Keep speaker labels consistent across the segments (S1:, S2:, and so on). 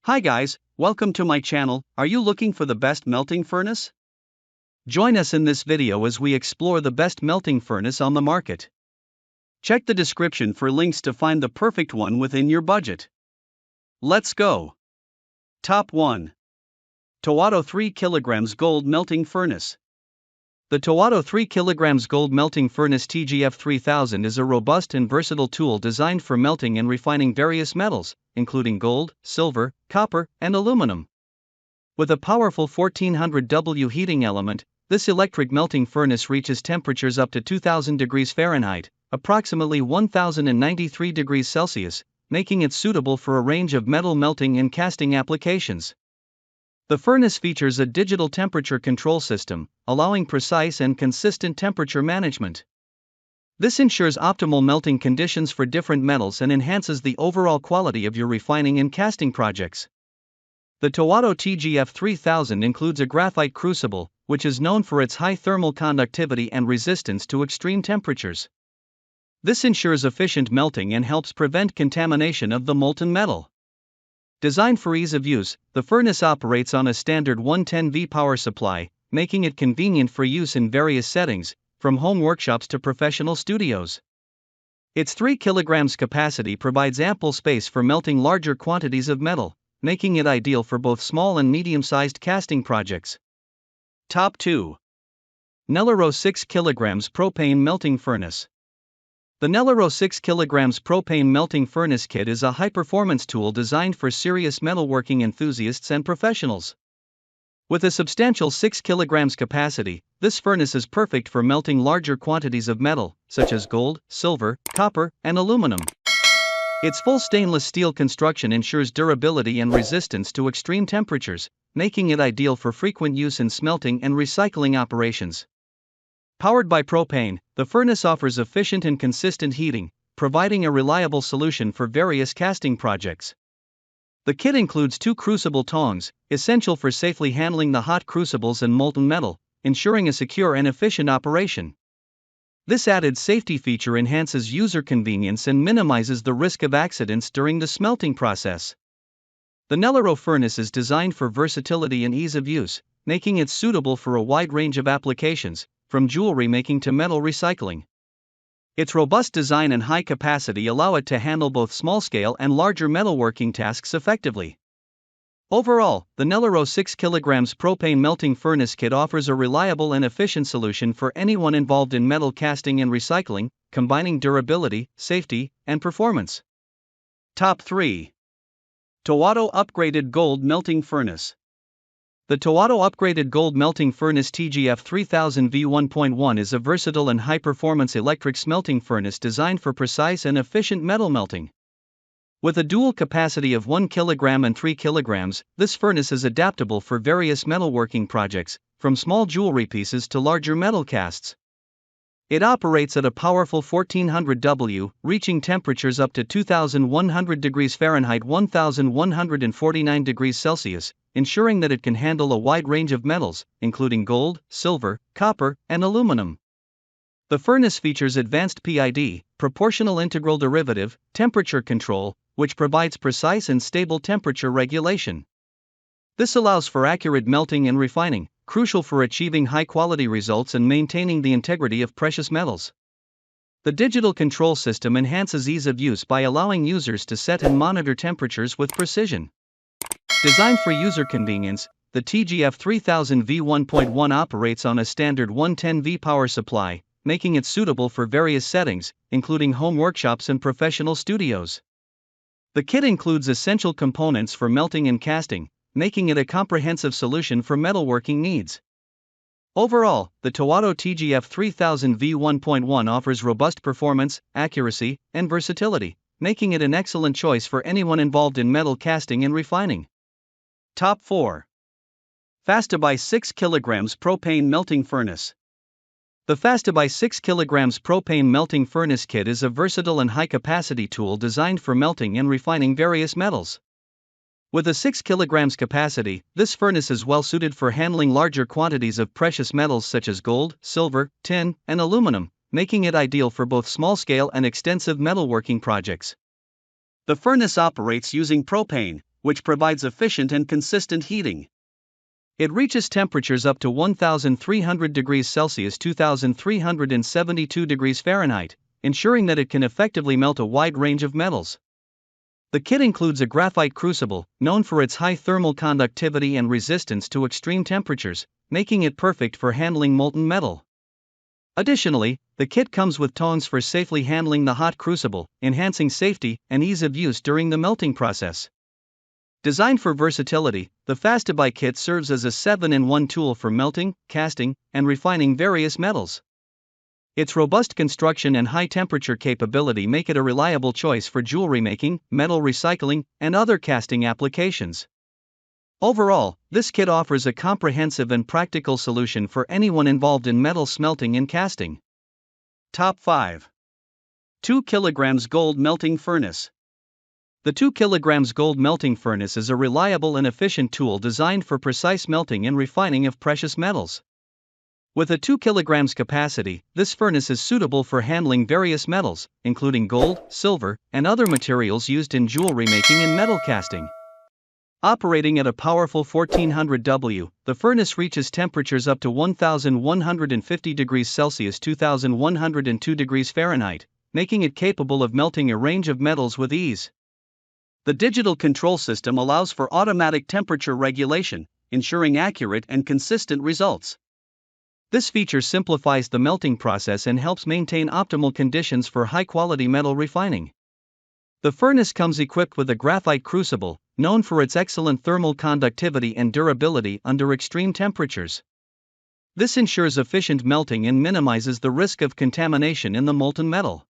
S1: Hi guys, welcome to my channel. Are you looking for the best melting furnace? Join us in this video as we explore the best melting furnace on the market. Check the description for links to find the perfect one within your budget. Let's go. Top 1. TOAUTO 3 kg Gold Melting Furnace. The TOAUTO 3 kg Gold Melting Furnace TGF3000 is a robust and versatile tool designed for melting and refining various metals, including gold, silver, copper, and aluminum. With a powerful 1400 W heating element, this electric melting furnace reaches temperatures up to 2000 degrees Fahrenheit, approximately 1093 degrees Celsius, making it suitable for a range of metal melting and casting applications. The furnace features a digital temperature control system, allowing precise and consistent temperature management. This ensures optimal melting conditions for different metals and enhances the overall quality of your refining and casting projects. The TOAUTO TGF3000 includes a graphite crucible, which is known for its high thermal conductivity and resistance to extreme temperatures. This ensures efficient melting and helps prevent contamination of the molten metal. Designed for ease of use, the furnace operates on a standard 110V power supply, making it convenient for use in various settings, from home workshops to professional studios. Its 3 kg capacity provides ample space for melting larger quantities of metal, making it ideal for both small and medium-sized casting projects. Top 2. Nelyrho 6 kg Propane Melting Furnace. The Nelyrho 6 kg Propane Melting Furnace Kit is a high-performance tool designed for serious metalworking enthusiasts and professionals. With a substantial 6 kg capacity, this furnace is perfect for melting larger quantities of metal, such as gold, silver, copper, and aluminum. Its full stainless steel construction ensures durability and resistance to extreme temperatures, making it ideal for frequent use in smelting and recycling operations. Powered by propane, the furnace offers efficient and consistent heating, providing a reliable solution for various casting projects. The kit includes 2 crucible tongs, essential for safely handling the hot crucibles and molten metal, ensuring a secure and efficient operation. This added safety feature enhances user convenience and minimizes the risk of accidents during the smelting process. The Nelyrho furnace is designed for versatility and ease of use, making it suitable for a wide range of applications, from jewelry making to metal recycling. Its robust design and high capacity allow it to handle both small-scale and larger metalworking tasks effectively. Overall, the Nelyrho 6 kg Propane Melting Furnace Kit offers a reliable and efficient solution for anyone involved in metal casting and recycling, combining durability, safety, and performance. Top 3. TOAUTO Upgraded Gold Melting Furnace. The TOAUTO Upgraded Gold Melting Furnace TGF3000 V1.1 is a versatile and high-performance electric smelting furnace designed for precise and efficient metal melting. With a dual capacity of 1 kg and 3 kg, this furnace is adaptable for various metalworking projects, from small jewelry pieces to larger metal casts. It operates at a powerful 1400 W, reaching temperatures up to 2100 degrees Fahrenheit 1149 degrees Celsius, ensuring that it can handle a wide range of metals, including gold, silver, copper, and aluminum. The furnace features advanced PID, proportional integral derivative, temperature control, which provides precise and stable temperature regulation. This allows for accurate melting and refining, crucial for achieving high-quality results and maintaining the integrity of precious metals. The digital control system enhances ease of use by allowing users to set and monitor temperatures with precision. Designed for user convenience, the TGF3000 V1.1 operates on a standard 110V power supply, making it suitable for various settings, including home workshops and professional studios. The kit includes essential components for melting and casting, making it a comprehensive solution for metalworking needs. Overall, the TOAUTO TGF3000 V1.1 offers robust performance, accuracy, and versatility, making it an excellent choice for anyone involved in metal casting and refining. Top 4. FASTTOBUY 6 kg Propane Melting Furnace. The FASTTOBUY 6 kg Propane Melting Furnace Kit is a versatile and high-capacity tool designed for melting and refining various metals. With a 6 kg capacity, this furnace is well suited for handling larger quantities of precious metals such as gold, silver, tin, and aluminum, making it ideal for both small-scale and extensive metalworking projects. The furnace operates using propane, which provides efficient and consistent heating. It reaches temperatures up to 1,300 degrees Celsius (2,372 degrees Fahrenheit), ensuring that it can effectively melt a wide range of metals. The kit includes a graphite crucible, known for its high thermal conductivity and resistance to extreme temperatures, making it perfect for handling molten metal. Additionally, the kit comes with tongs for safely handling the hot crucible, enhancing safety and ease of use during the melting process. Designed for versatility, the FASTTOBUY kit serves as a 7-in-1 tool for melting, casting, and refining various metals. Its robust construction and high-temperature capability make it a reliable choice for jewelry making, metal recycling, and other casting applications. Overall, this kit offers a comprehensive and practical solution for anyone involved in metal smelting and casting. Top 5. 2 kg Gold Melting Furnace. The 2 kg gold melting furnace is a reliable and efficient tool designed for precise melting and refining of precious metals. With a 2 kg capacity, this furnace is suitable for handling various metals, including gold, silver, and other materials used in jewelry making and metal casting. Operating at a powerful 1400 W, the furnace reaches temperatures up to 1,150 degrees Celsius (2,102 degrees Fahrenheit), making it capable of melting a range of metals with ease. The digital control system allows for automatic temperature regulation, ensuring accurate and consistent results. This feature simplifies the melting process and helps maintain optimal conditions for high-quality metal refining. The furnace comes equipped with a graphite crucible, known for its excellent thermal conductivity and durability under extreme temperatures. This ensures efficient melting and minimizes the risk of contamination in the molten metal.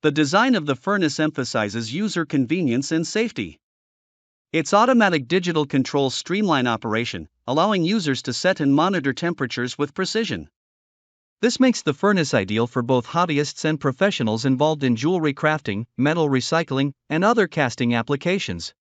S1: The design of the furnace emphasizes user convenience and safety. Its automatic digital controls streamline operation, allowing users to set and monitor temperatures with precision. This makes the furnace ideal for both hobbyists and professionals involved in jewelry crafting, metal recycling, and other casting applications.